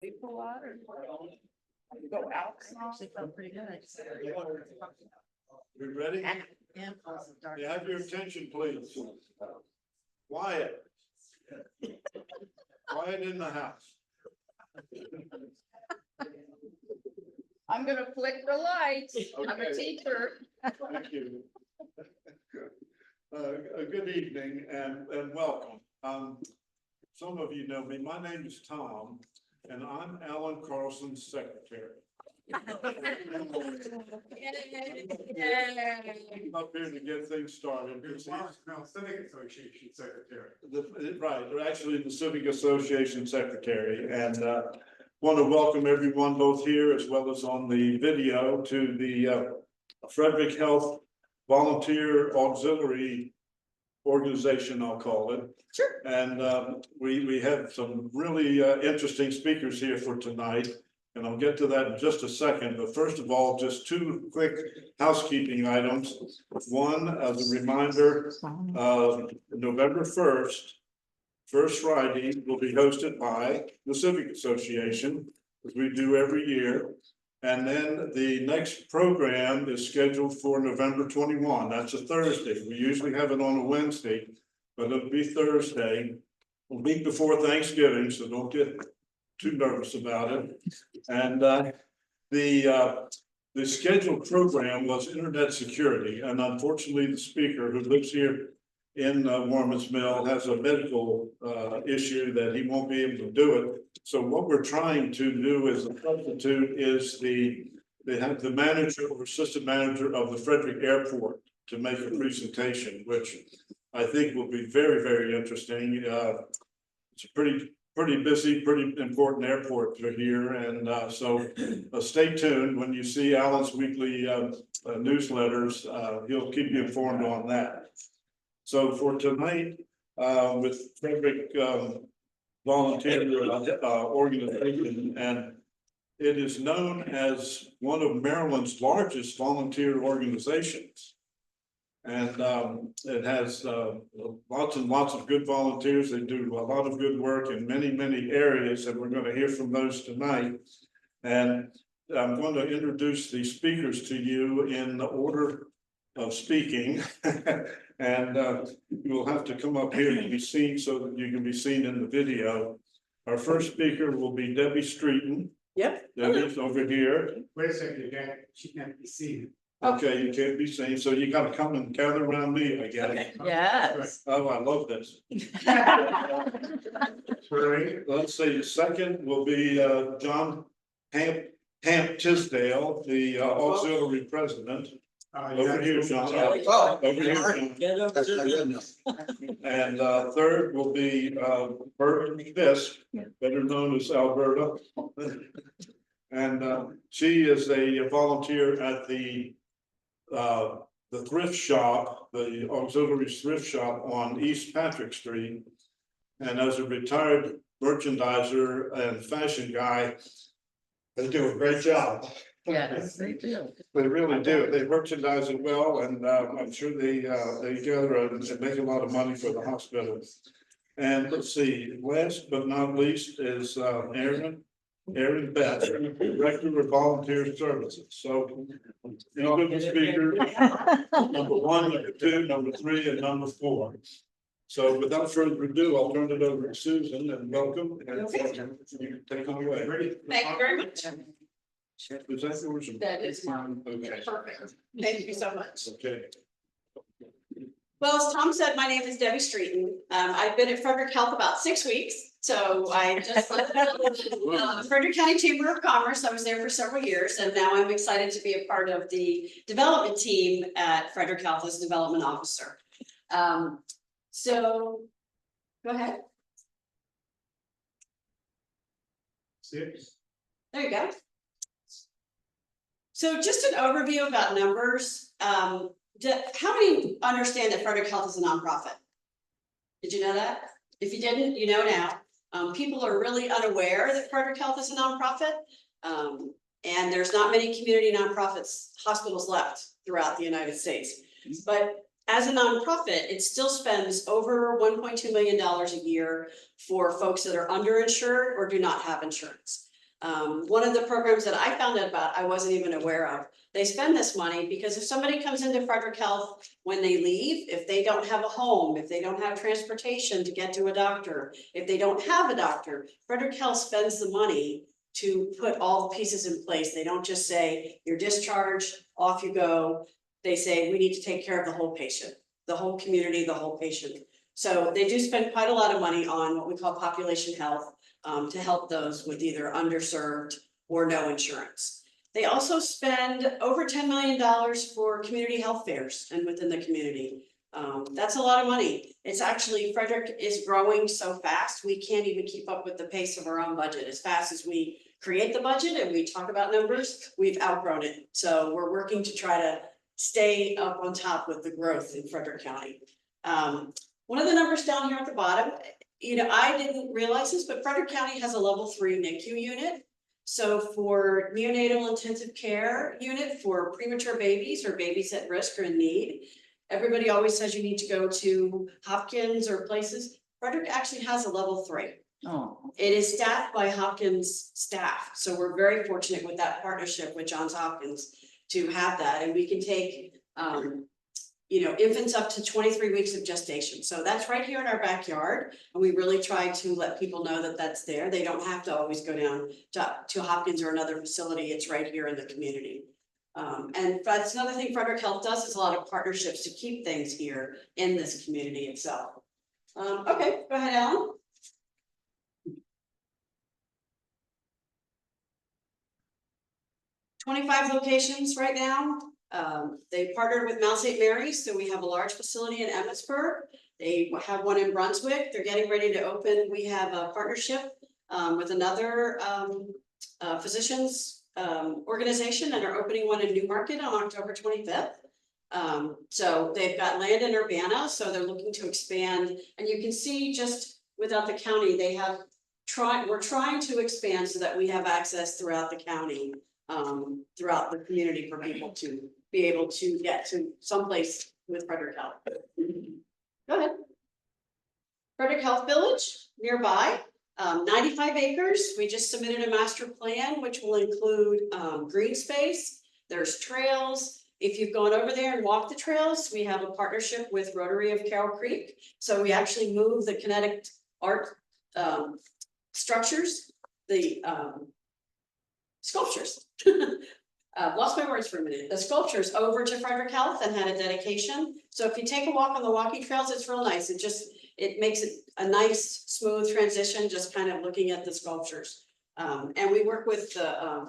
People out or go out. Actually felt pretty good. We ready? Yeah. You have your attention, please. Quiet. Quiet in the house. I'm gonna flick the lights. I'm a Okay. teacher. Thank you. Good evening and welcome. Some of you know me. My name is Tom, and I'm Alan Carlson's secretary. I'm up here to get things started. Civic Association Secretary. Right, or actually the Civic Association Secretary, and want to welcome everyone both here as well as on the video to the Frederick Health Volunteer Auxiliary Organization, I'll call it. Sure. And we have some really interesting speakers here for tonight. And I'll get to that in just a second, but first of all, just two quick housekeeping items. One, as a reminder, November 1st, First Friday will be hosted by the Civic Association, as we do every year. And then the next program is scheduled for November 21. That's a Thursday. We usually have it on a Wednesday, but it'll be Thursday, a week before Thanksgiving, so don't get too nervous about it. And the scheduled program was internet security, and unfortunately the speaker who lives here in Warman's Mill has a medical issue that he won't be able to do it. So what we're trying to do as a substitute is they have the manager or assistant manager of the Frederick Airport to make a presentation, which I think will be very, very interesting. It's a pretty busy, pretty important airport here. And so stay tuned. When you see Alan's weekly newsletters, he'll keep you informed on that. So for tonight, with Frederick Volunteer Organization, and it is known as one of Maryland's largest volunteer organizations. And it has lots and lots of good volunteers. They do a lot of good work in many, many areas, and we're going to hear from those tonight. And I'm going to introduce the speakers to you in the order of speaking. And you'll have to come up here to be seen so that you can be seen in the video. Our first speaker will be Debbie Streeton. Yep. Debbie's over here. Wait a second, she can't be seen. Okay, you can't be seen, so you gotta come and gather around me, I guess. Okay. Yes. Oh, I love this. Let's see, the second will be John Hamp Tisdale, the auxiliary president. Over here, John. Over here, John. Get over there. And third will be Bert Fisk, better known as Alberta. And she is a volunteer at the thrift shop, the auxiliary thrift shop on East Patrick Street. And as a retired merchandiser and fashion guy, they do a great job. Yes, they do. They really do. They merchandise it well, and I'm sure they gather and make a lot of money for the hospital. And let's see, last but not least is Aaron Beth, Director of Volunteer Services. So these are the speakers, number 1, number 2, number 3, and number 4. So without further ado, I'll turn it over to Susan and welcome. And you can take it away. Ready? Thank you very much. Is that yours? That is mine. Okay. Perfect. Thank you so much. Okay. Well, as Tom said, my name is Debbie Streeton. I've been at Frederick Health about 6 weeks. So I just left Frederick County Chamber of Commerce. I was there for several years, and now I'm excited to be a part of the development team at Frederick Health as development officer. So go ahead. There you go. So just an overview about numbers. How many understand that Frederick Health is a nonprofit? Did you know that? If you didn't, you know now. People are really unaware that Frederick Health is a nonprofit. And there's not many community nonprofits, hospitals left throughout the United States. But as a nonprofit, it still spends over $1.2 million a year for folks that are underinsured or do not have insurance. One of the programs that I found out about, I wasn't even aware of. They spend this money because if somebody comes into Frederick Health when they leave, if they don't have a home, if they don't have transportation to get to a doctor, if they don't have a doctor, Frederick Health spends the money to put all the pieces in place. They don't just say, you're discharged, off you go. They say, we need to take care of the whole patient, the whole community, the whole patient. So they do spend quite a lot of money on what we call population health, to help those with either underserved or no insurance. They also spend over $10 million for community health fairs and within the community. That's a lot of money. It's actually, Frederick is growing so fast, we can't even keep up with the pace of our own budget. As fast as we create the budget and we talk about numbers, we've outgrown it. So we're working to try to stay up on top with the growth in Frederick County. One of the numbers down here at the bottom, I didn't realize this, but Frederick County has a level 3 NICU unit. So for neonatal intensive care unit for premature babies or babies at risk or in need, everybody always says you need to go to Hopkins or places. Frederick actually has a level 3. Oh. It is staffed by Hopkins staff. So we're very fortunate with that partnership with Johns Hopkins to have that. And we can take, infants up to 23 weeks of gestation. So that's right here in our backyard. And we really try to let people know that that's there. They don't have to always go down to Hopkins or another facility. It's right here in the community. And that's another thing Frederick Health does is a lot of partnerships to keep things here in this community itself. Okay, go ahead, Alan. 25 locations right now. They partnered with Mount St. Mary's, so we have a large facility in Emmitsburg. They have one in Brunswick. They're getting ready to open. We have a partnership with another physicians organization and are opening one in Newmarket on October 25th. So they've got land in Urbana, so they're looking to expand. And you can see just without the county, we're trying to expand so that we have access throughout the county, throughout the community for people to be able to get to someplace with Frederick Health. Go ahead. Frederick Health Village nearby, 95 acres. We just submitted a master plan, which will include green space. There's trails. If you've gone over there and walked the trails, we have a partnership with Rotary of Carroll Creek. So we actually move the kinetic art structures, the sculptures. Lost my words for a minute. The sculptures over to Frederick Health and had a dedication. So if you take a walk on the walking trails, it's real nice. It makes it a nice, smooth transition, just kind of looking at the sculptures. And we work with the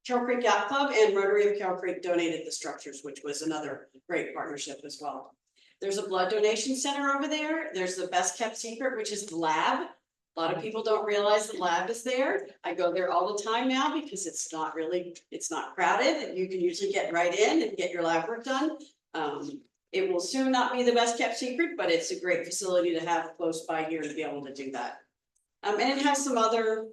Carroll Creek Yacht Club, and Rotary of Carroll Creek donated the structures, which was another great partnership as well. There's a blood donation center over there. There's the best kept secret, which is the lab. A lot of people don't realize the lab is there. I go there all the time now because it's not crowded, and you can usually get right in and get your lab work done. It will soon not be the best kept secret, but it's a great facility to have close by here to be able to do that. And it has some other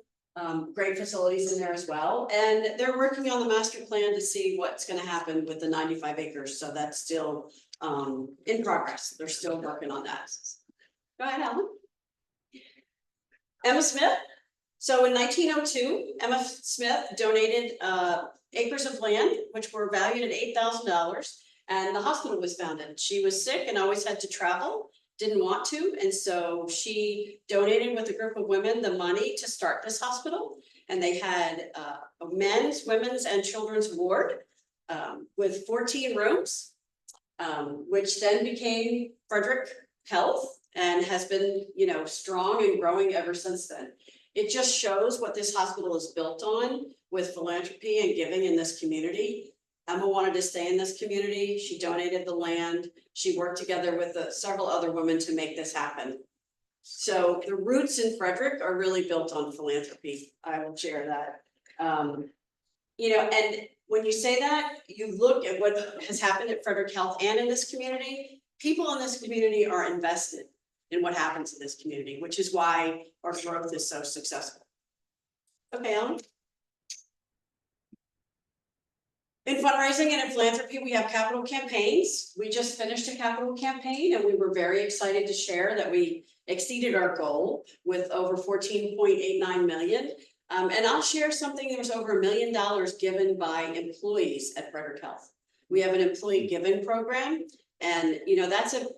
great facilities in there as well. And they're working on the master plan to see what's going to happen with the 95 acres. So that's still in progress. They're still working on that. Go ahead, Alan. Emma Smith. So in 1902, Emma Smith donated acres of land, which were valued at $8,000, and the hospital was founded. She was sick and always had to travel, didn't want to, and so she donated with a group of women the money to start this hospital. And they had a men's, women's, and children's ward with 14 rooms, which then became Frederick Health, and has been, strong and growing ever since then. It just shows what this hospital is built on with philanthropy and giving in this community. Emma wanted to stay in this community. She donated the land. She worked together with several other women to make this happen. So the roots in Frederick are really built on philanthropy. I will share that. And when you say that, you look at what has happened at Frederick Health and in this community, people in this community are invested in what happens in this community, which is why our growth is so successful. Okay, Ellen. In fundraising and in philanthropy, we have capital campaigns. We just finished a capital campaign, and we were very excited to share that we exceeded our goal with over 14.89 million. And I'll share something, there was over $1 million given by employees at Frederick Health. We have an employee given program, and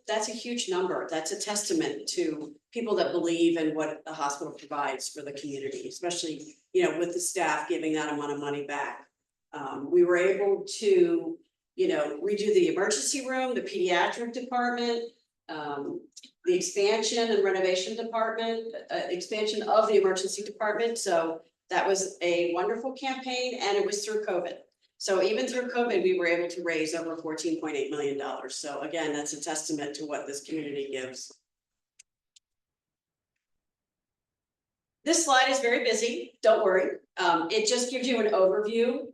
that's a huge number. That's a testament to people that believe in what the hospital provides for the community, especially, with the staff giving that amount of money back. We were able to, redo the emergency room, the pediatric department, the expansion and renovation department, expansion of the emergency department. So that was a wonderful campaign, and it was through COVID. So even through COVID, we were able to raise over $14.8 million. So again, that's a testament to what this community gives. This slide is very busy, don't worry. It just gives you an overview.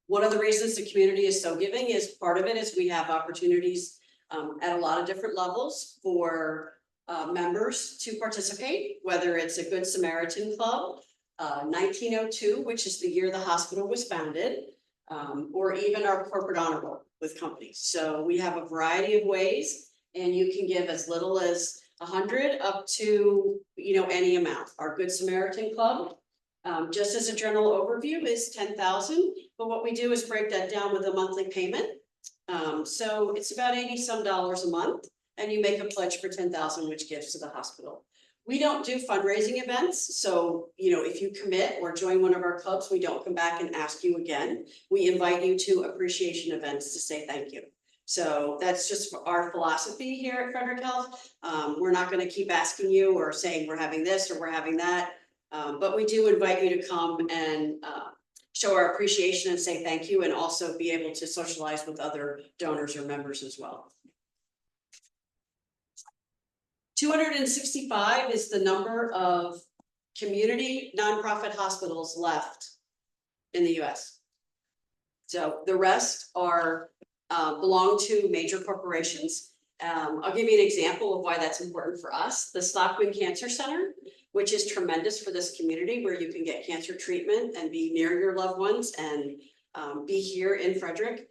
One of the reasons the community is so giving is part of it is we have opportunities at a lot of different levels for members to participate, whether it's a Good Samaritan Club, 1902, which is the year the hospital was founded, or even our corporate honor roll with companies. So we have a variety of ways, and you can give as little as 100 up to any amount. Our Good Samaritan Club, just as a general overview, is 10,000, but what we do is break that down with a monthly payment. So it's about $80 some a month, and you make a pledge for 10,000, which gives to the hospital. We don't do fundraising events, so if you commit or join one of our clubs, we don't come back and ask you again. We invite you to appreciation events to say thank you. So that's just our philosophy here at Frederick Health. We're not going to keep asking you or saying we're having this or we're having that, but we do invite you to come and show our appreciation and say thank you, and also be able to socialize with other donors or members as well. 265 is the number of community nonprofit hospitals left in the US. So the rest are belong to major corporations. I'll give you an example of why that's important for us. The Stockwing Cancer Center, which is tremendous for this community, where you can get cancer treatment and be near your loved ones and be here in Frederick.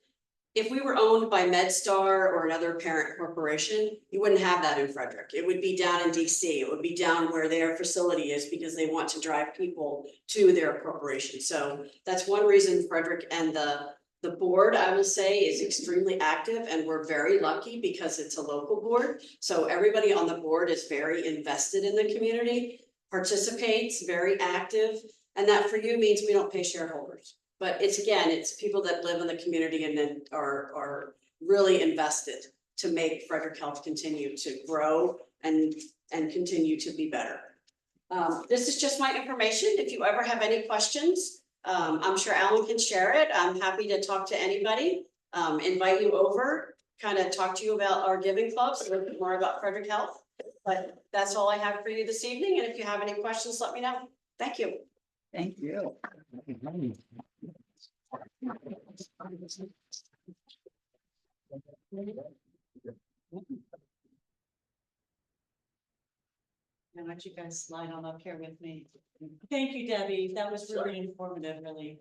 If we were owned by MedStar or another parent corporation, you wouldn't have that in Frederick. It would be down in DC. It would be down where their facility is, because they want to drive people to their corporation. So that's one reason Frederick and the board, I will say, is extremely active, and we're very lucky because it's a local board. So everybody on the board is very invested in the community, participates, very active, and that for you means we don't pay shareholders. But it's people that live in the community and then are really invested to make Frederick Health continue to grow and continue to be better. This is just my information. If you ever have any questions, I'm sure Alan can share it. I'm happy to talk to anybody, invite you over, kind of talk to you about our giving clubs, a little bit more about Frederick Health. But that's all I have for you this evening. And if you have any questions, let me know. Thank you. Thank you. Why don't you guys slide on up here with me? Thank you, Debbie. That was really informative. Really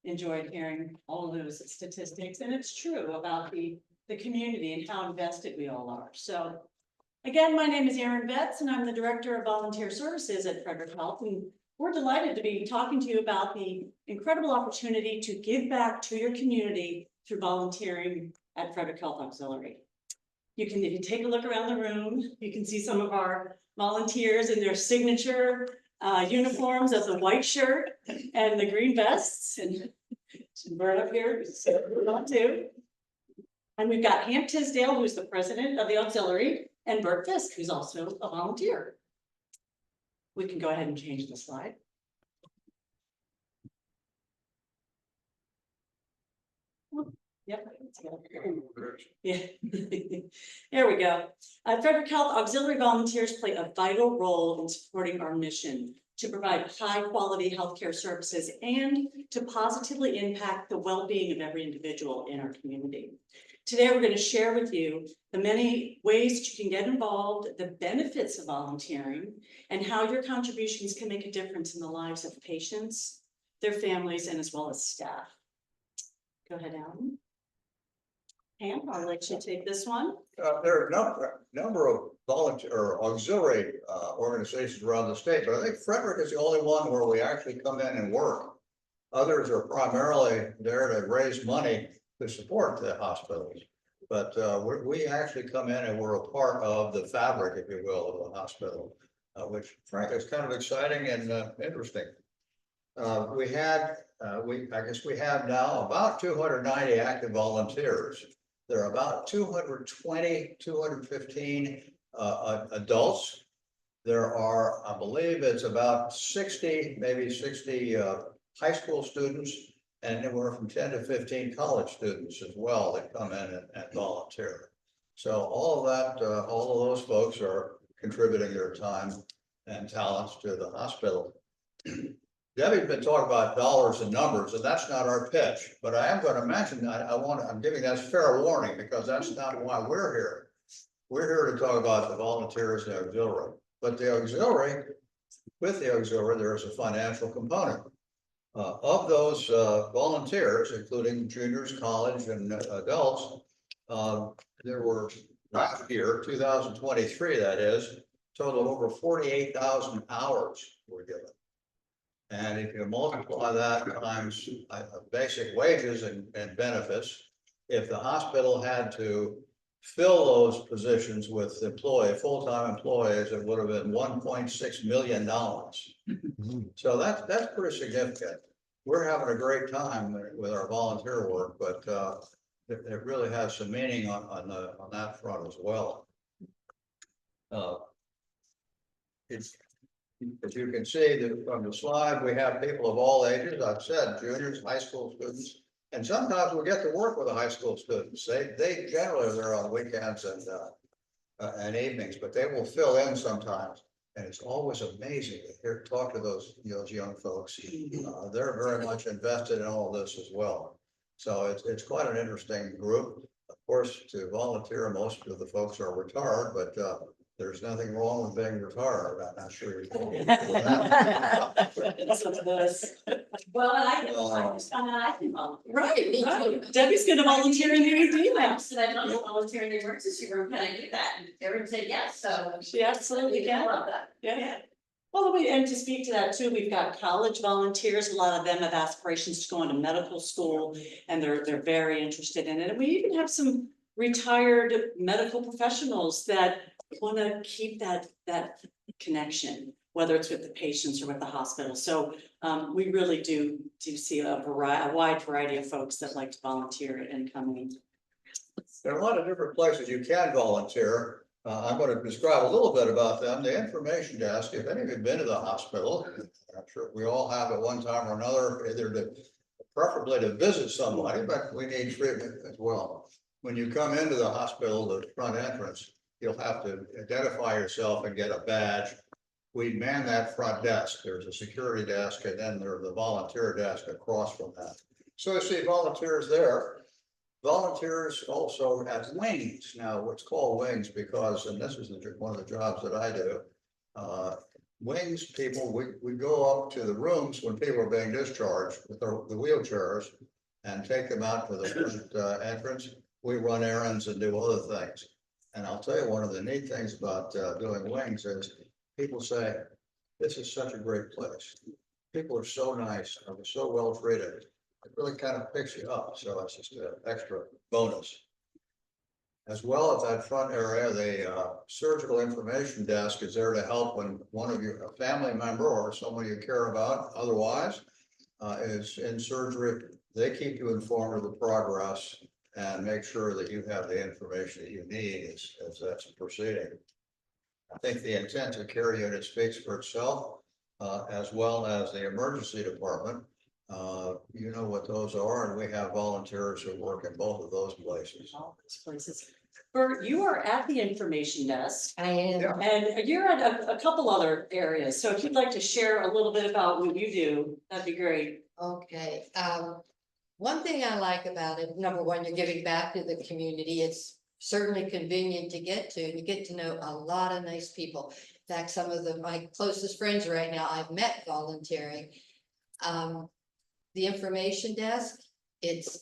enjoyed hearing all of those statistics. And it's true about the community and how invested we all are. So again, my name is Erin Betts, and I'm the Director of Volunteer Services at Frederick Health. And we're delighted to be talking to you about the incredible opportunity to give back to your community through volunteering at Frederick Health Auxiliary. If you take a look around the room, you can see some of our volunteers in their signature uniforms of the white shirt and the green vests. And Bert up here, on too. And we've got Hamp Tisdale, who's the president of the auxiliary, and Bert Fisk, who's also a volunteer. We can go ahead and change the slide. Yep. Yeah. There we go. Frederick Health Auxiliary volunteers play a vital role in supporting our mission to provide high quality healthcare services and to positively impact the well-being of every individual in our community. Today, we're going to share with you the many ways that you can get involved, the benefits of volunteering, and how your contributions can make a difference in the lives of patients, their families, and as well as staff. Go ahead, Alan. Pam, I'll let you take this one. There are a number of volunteer or auxiliary organizations around the state, but I think Frederick is the only one where we actually come in and work. Others are primarily there to raise money to support the hospitals. But we actually come in and we're a part of the fabric, if you will, of the hospital, which frankly is kind of exciting and interesting. I guess we have now about 290 active volunteers. There are about 220, 215 adults. There are, I believe it's about 60, maybe 60 high school students, and anywhere from 10 to 15 college students as well that come in and volunteer. So all of that, all of those folks are contributing their time and talents to the hospital. Debbie's been talking about dollars and numbers, and that's not our pitch, but I am going to mention, I'm giving that fair warning because that's not why we're here. We're here to talk about the volunteers and the auxiliary, but the auxiliary, with the auxiliary, there is a financial component. Of those volunteers, including juniors, college, and adults, there were last year, 2023, that is, total over 48,000 hours were given. And if you multiply that times basic wages and benefits, if the hospital had to fill those positions with full-time employees, it would have been $1.6 million. So that's pretty significant. We're having a great time with our volunteer work, but it really has some meaning on that front as well. As you can see from the slide, we have people of all ages. I've said juniors, high school students, and sometimes we get to work with the high school students. They generally are there on weekends and evenings, but they will fill in sometimes. And it's always amazing to talk to those young folks. They're very much invested in all of this as well. So it's quite an interesting group. Of course, to volunteer, most of the folks are retired, but there's nothing wrong with being retired. I'm not sure. Well, I just found out I can volunteer. Right. Right. Debbie's gonna volunteer in the ED I now. said I'd love to volunteer in the emergency room, can I do that? And everyone said yes, so. She absolutely I can. love that. Yeah. Well, and to speak to that too, we've got college volunteers. A lot of them have aspirations to go into medical school and they're very interested in it. And we even have some retired medical professionals that want to keep that connection, whether it's with the patients or with the hospital. So we really do see a wide variety of folks that like to volunteer and come in. There are a lot of different places you can volunteer. I'm going to describe a little bit about them. The information desk, if any of you have been to the hospital, I'm sure we all have at one time or another, preferably to visit somebody, but we need treatment as well. When you come into the hospital, the front entrance, you'll have to identify yourself and get a badge. We man that front desk. There's a security desk and then there's the volunteer desk across from that. So you see volunteers there. Volunteers also have wings. Now, what's called wings because, and this is one of the jobs that I do, wings people, we go up to the rooms when people are being discharged with the wheelchairs and take them out to the front entrance. We run errands and do other things. And I'll tell you, one of the neat things about doing wings is people say, this is such a great place. People are so nice, are so well treated. It really kind of picks you up. So it's just an extra bonus. As well as that front area, the surgical information desk is there to help when one of you, a family member or someone you care about otherwise is in surgery. They keep you informed of the progress and make sure that you have the information that you need as that's proceeding. I think the intensive care unit speaks for itself, as well as the emergency department. You know what those are, and we have volunteers who work in both of those places. All those places. Bert, you are at the information desk. I am. Yeah. And you're at a couple other areas. So if you'd like to share a little bit about what you do, that'd be great. Okay, one thing I like about it, number one, you're giving back to the community. It's certainly convenient to get to. You get to know a lot of nice people. In fact, some of my closest friends right now I've met volunteering. The information desk,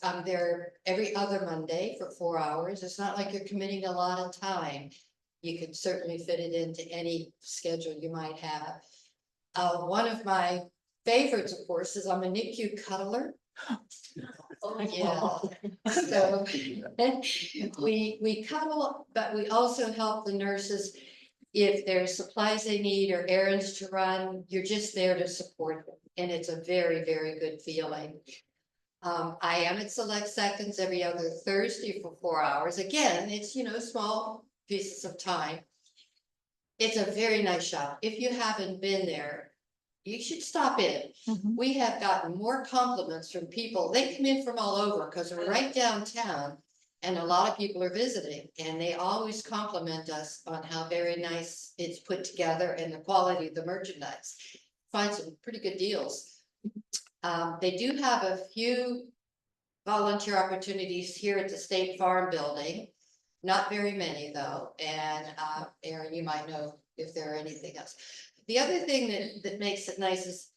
I'm there every other Monday for 4 hours. It's not like you're committing a lot of time. You can certainly fit it into any schedule you might have. One of my favorites, of course, is I'm a NICU cuddler. Yeah, so we cuddle, but we also help the nurses. If there's supplies they need or errands to run, you're just there to support them, and it's a very, very good feeling. I am at Select Seconds every other Thursday for 4 hours. Again, it's, small pieces of time. It's a very nice shop. If you haven't been there, you should stop in. We have gotten more compliments from people. They come in from all over because we're right downtown and a lot of people are visiting, and they always compliment us on how very nice it's put together and the quality of the merchandise. Find some pretty good deals. They do have a few volunteer opportunities here at the State Farm Building. Not very many though, and Erin, you might know if there are anything else. The other thing that makes it nice is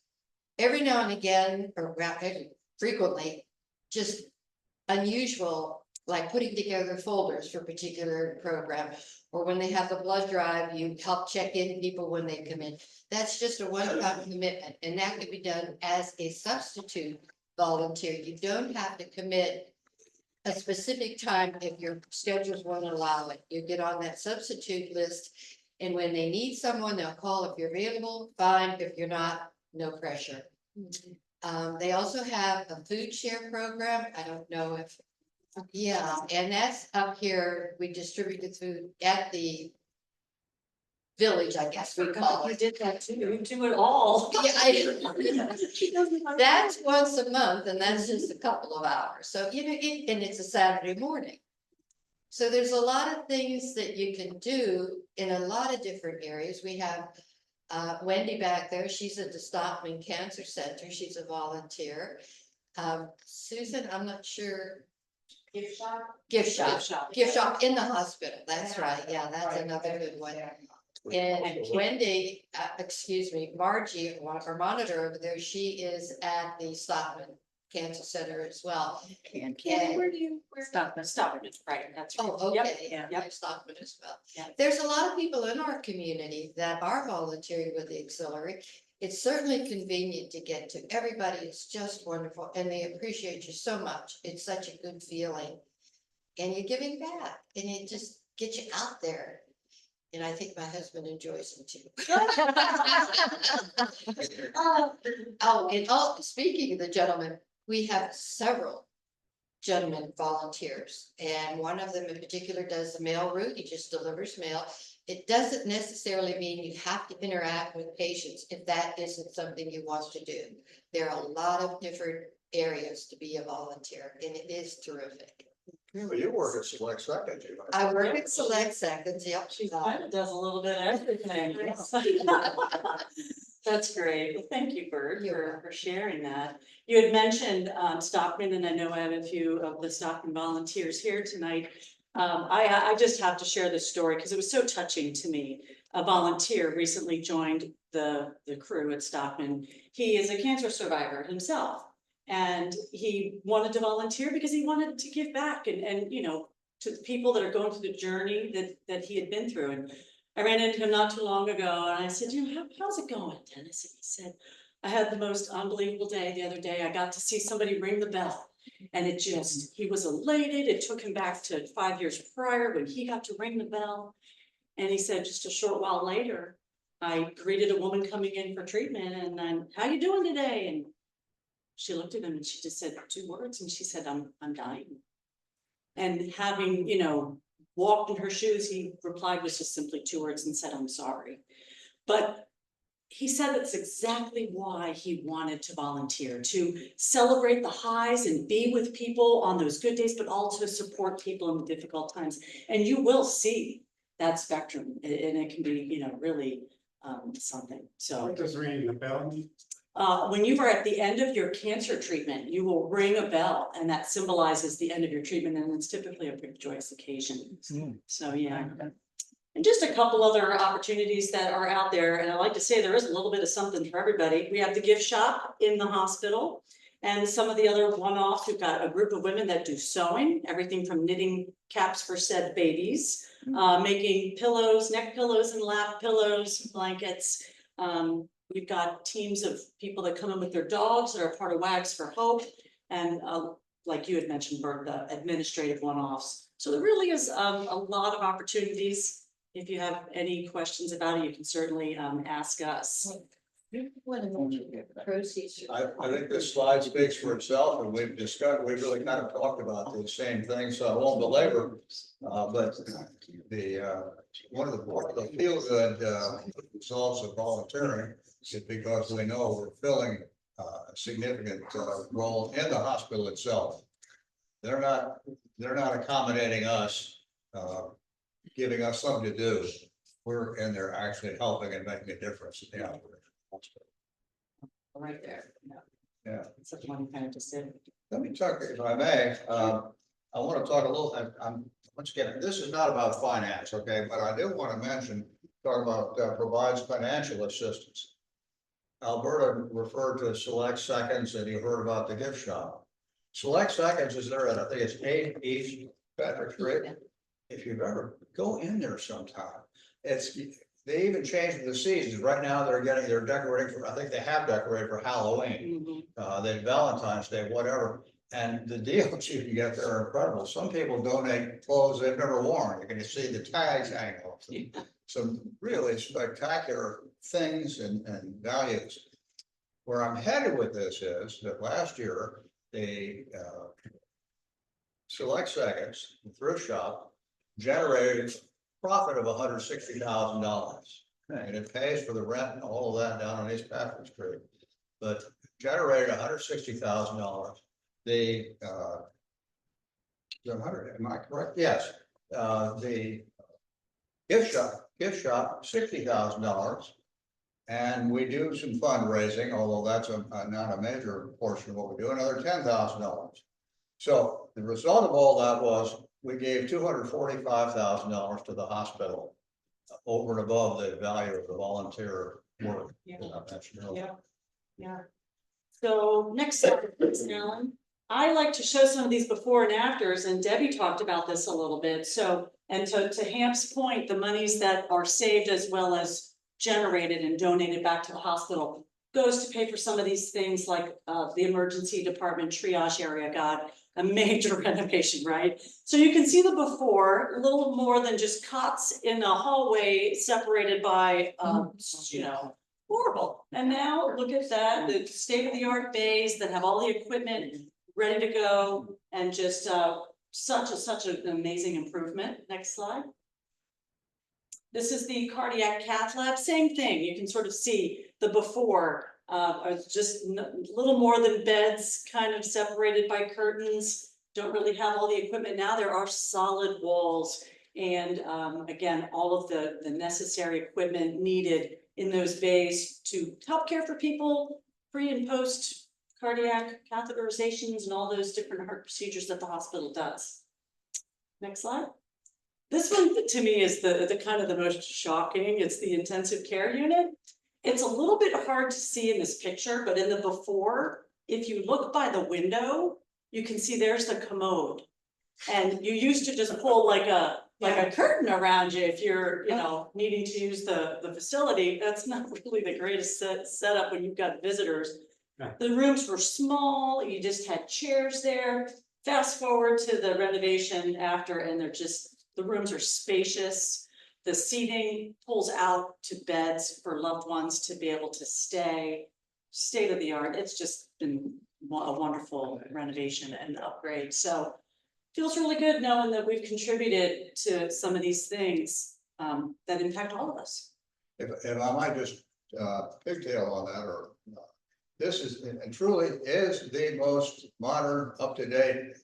every now and again, or frequently, just unusual, like putting together folders for particular program, or when they have the blood drive, you help check in people when they come in. That's just a one-time commitment, and that can be done as a substitute volunteer. You don't have to commit a specific time if your schedules won't allow it. You get on that substitute list, and when they need someone, they'll call if you're available, fine. If you're not, no pressure. They also have a food share program. I don't know if, yeah, and that's up here. We distributed food at the village, I guess we call You it. did that too, you do it all. Yeah, that's once a month, and that's just a couple of hours. So, and it's a Saturday morning. So there's a lot of things that you can do in a lot of different areas. We have Wendy back there. She's at the Stockman Cancer Center. She's a volunteer. Susan, I'm not sure. Gift shop? Gift shop in the hospital. That's right. Yeah, that's another good one. And Wendy, excuse me, Margie, our monitor over there, she is at the Stockman Cancer Center as well. And where do you? Stop it, right, that's right. Oh, Yep, okay, yeah, yeah, Stockman as well. Yep. There's a lot of people in our community that are volunteering with the auxiliary. It's certainly convenient to get to. Everybody is just wonderful, and they appreciate you so much. It's such a good feeling. And you're giving back, and it just gets you out there. And I think my husband enjoys them too. Speaking of the gentleman, we have several gentlemen volunteers, and one of them in particular does the mail route. He just delivers mail. It doesn't necessarily mean you have to interact with patients if that isn't something you want to do. There are a lot of different areas to be a volunteer, and it is terrific. Well, you work at Select Seconds. I work at Select Seconds, yep. She kind of does a little bit of everything. That's great. Well, thank you, Bert, for sharing that. You had mentioned Stockman, and I know I have a few of the Stockman volunteers here tonight. I just have to share this story because it was so touching to me. A volunteer recently joined the crew at Stockman. He is a cancer survivor himself, and he wanted to volunteer because he wanted to give back and to the people that are going through the journey that he had been through. And I ran into him not too long ago, and I said, how's it going, Dennis? And he said, I had the most unbelievable day the other day. I got to see somebody ring the bell, and he was elated. It took him back to 5 years prior when he got to ring the bell. And he said, just a short while later, I greeted a woman coming in for treatment, and then, how you doing today? And she looked at him and she just said 2 words, and she said, I'm dying. And having, walked in her shoes, he replied with just simply 2 words and said, I'm sorry. But he said that's exactly why he wanted to volunteer, to celebrate the highs and be with people on those good days, but also support people in the difficult times. And you will see that spectrum, and it can be, really something. So What does ringing the bell mean? when you are at the end of your cancer treatment, you will ring a bell, and that symbolizes the end of your treatment, and it's typically a pretty joyous occasion. So, yeah. And just a couple other opportunities that are out there, and I like to say there is a little bit of something for everybody. We have the gift shop in the hospital, And some of the other one-offs, we've got a group of women that do sewing, everything from knitting caps for said babies, making pillows, neck pillows and lap pillows, blankets. We've got teams of people that come in with their dogs that are part of Wags for Hope. And like you had mentioned, Bert, the administrative one-offs. So there really is a lot of opportunities. If you have any questions about it, you can certainly ask us. Proceeds. I think this slide speaks for itself, and we've really kind of talked about the same things, so I won't belabor. But one of the feel good results of volunteering is because we know we're filling a significant role in the hospital itself. They're not accommodating us, giving us something to do. We're in there actually helping and making a difference in the operation. Right there. Yeah. It's the one you kind of just said. Let me talk, if I may, I want to talk a little, once again, this is not about finance, okay, but I do want to talk about provides financial assistance. Alberta referred to Select Seconds, and you heard about the gift shop. Select Seconds is there at, I think it's 8 East Patrick Street. If you've ever go in there sometime, they even changed the seasons. Right now, they're decorating for, I think they have decorated for Halloween, then Valentine's Day, whatever. And the deals you can get there are incredible. Some people donate clothes they've never worn. You can see the tags hanging off them. Some really spectacular things and values. Where I'm headed with this is that last year, the Select Seconds, the thrift shop, generated profit of $160,000. And it pays for the rent and all of that down on East Patrick Street. But generated $160,000. The am I correct? Yes. The gift shop, $60,000. And we do some fundraising, although that's not a major portion of what we do, another $10,000. So the result of all that was we gave $245,000 to the hospital over and above the value of the volunteer work. Yeah. that I mentioned earlier. Yeah. So next slide, please, Alan. I like to show some of these before and afters, and Debbie talked about this a little bit. So, and to Hamp's point, the monies that are saved as well as generated and donated back to the hospital goes to pay for some of these things like the emergency department triage area got a major renovation, right? So you can see the before, a little more than just cots in a hallway separated by, horrible. And now look at that, the state-of-the-art bays that have all the equipment ready to go, and just such an amazing improvement. Next slide. This is the cardiac cath lab, same thing. You can sort of see the before, just a little more than beds, kind of separated by curtains. Don't really have all the equipment. Now there are solid walls, and again, all of the necessary equipment needed in those bays to help care for people pre and post cardiac catheterizations and all those different heart procedures that the hospital does. Next slide. This one to me is the kind of the most shocking. It's the intensive care unit. It's a little bit hard to see in this picture, but in the before, if you look by the window, you can see there's the commode. And you used to just pull like a curtain around you if you're, needing to use the facility. That's not really the greatest setup when you've got visitors. The rooms were small, you just had chairs there. Fast forward to the renovation after, and the rooms are spacious. The seating pulls out to beds for loved ones to be able to stay. State of the art. It's just been a wonderful renovation and upgrade. So feels really good knowing that we've contributed to some of these things that impact all of us. If I might just pigtail on that, this is and truly is the most modern, up-to-date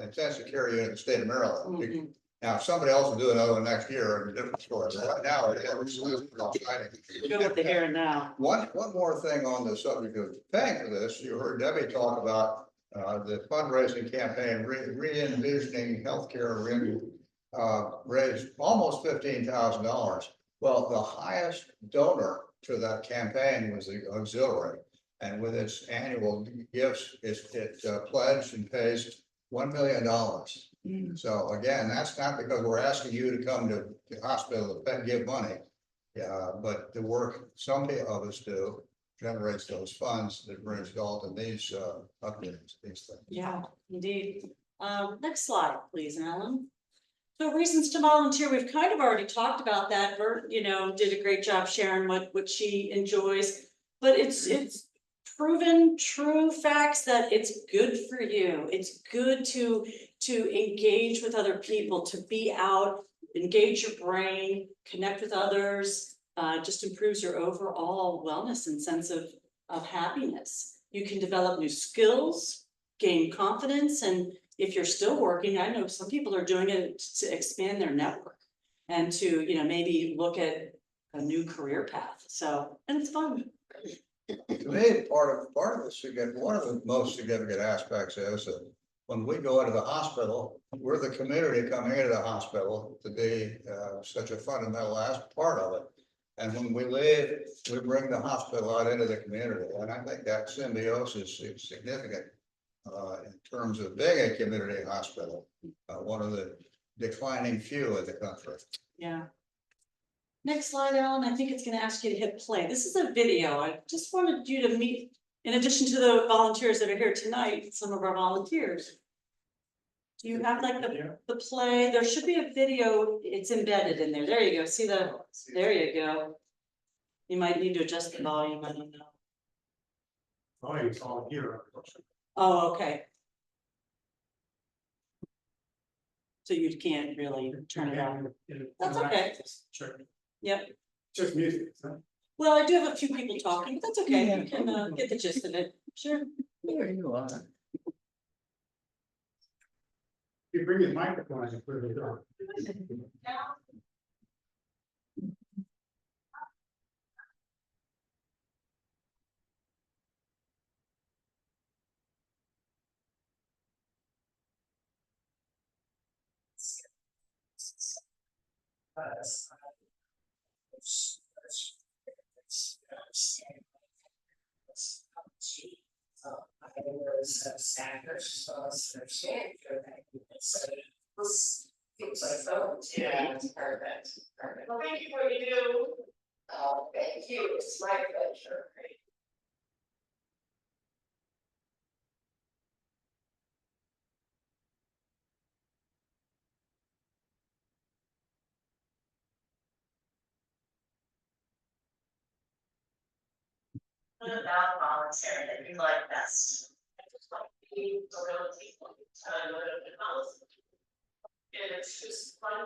intensive care unit in the state of Maryland. Mm-hmm. Now, if somebody else will do another one next year, a different story. But right now, it is Go with the here and now. One more thing on the subject of paying for this. You heard Debbie talk about the fundraising campaign, re-envisioning healthcare, raised almost $15,000. Well, the highest donor to that campaign was the auxiliary. And with its annual gifts, it pledged and pays $1 million. So again, that's not because we're asking you to come to the hospital to give money. But the work some of us do generates those funds that brings Dalton these updates, these things. Yeah, indeed. Next slide, please, Alan. So reasons to volunteer, we've kind of already talked about that. Bert, did a great job sharing what she enjoys. But it's proven true facts that it's good for you. It's good to engage with other people, to be out, engage your brain, connect with others. Just improves your overall wellness and sense of happiness. You can develop new skills, gain confidence, and if you're still working, I know some people are doing it to expand their network and to, maybe look at a new career path. So, and it's fun. To me, part of one of the most significant aspects is that when we go into the hospital, we're the community coming into the hospital to be such a fundamental part of it. And when we leave, we bring the hospital out into the community. And I think that symbiosis is significant in terms of being a community hospital, one of the declining few in the country. Yeah. Next slide, Alan. I think it's going to ask you to hit play. This is a video. I just wanted you to meet, in addition to the volunteers that are here tonight, some of our volunteers. Do you have like the play? There should be a video. It's embedded in there. There you go. See there you go. You might need to adjust the volume. I don't know. Oh, it's all here. Oh, okay. So you can't really turn it on. That's okay. Sure. Yep. Just music, huh? Well, I do have a few people talking, but that's okay. You can get the gist of it. Sure. There you are. If you bring his microphone, I can put it on. Yeah, perfect. Well, thank you for what you do. Oh, thank you. It's my pleasure. About volunteering that you like best. I just like being ability to go to the house. It's just fun.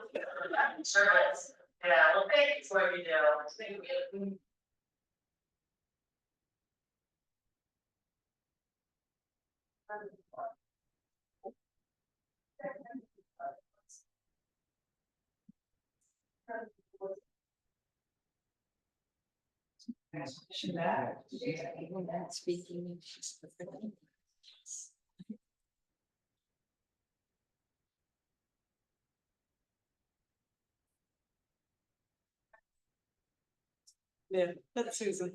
I'm sure it's, yeah, well, thank you for what you do. Thank you. Speaking. Yeah, that's Susan.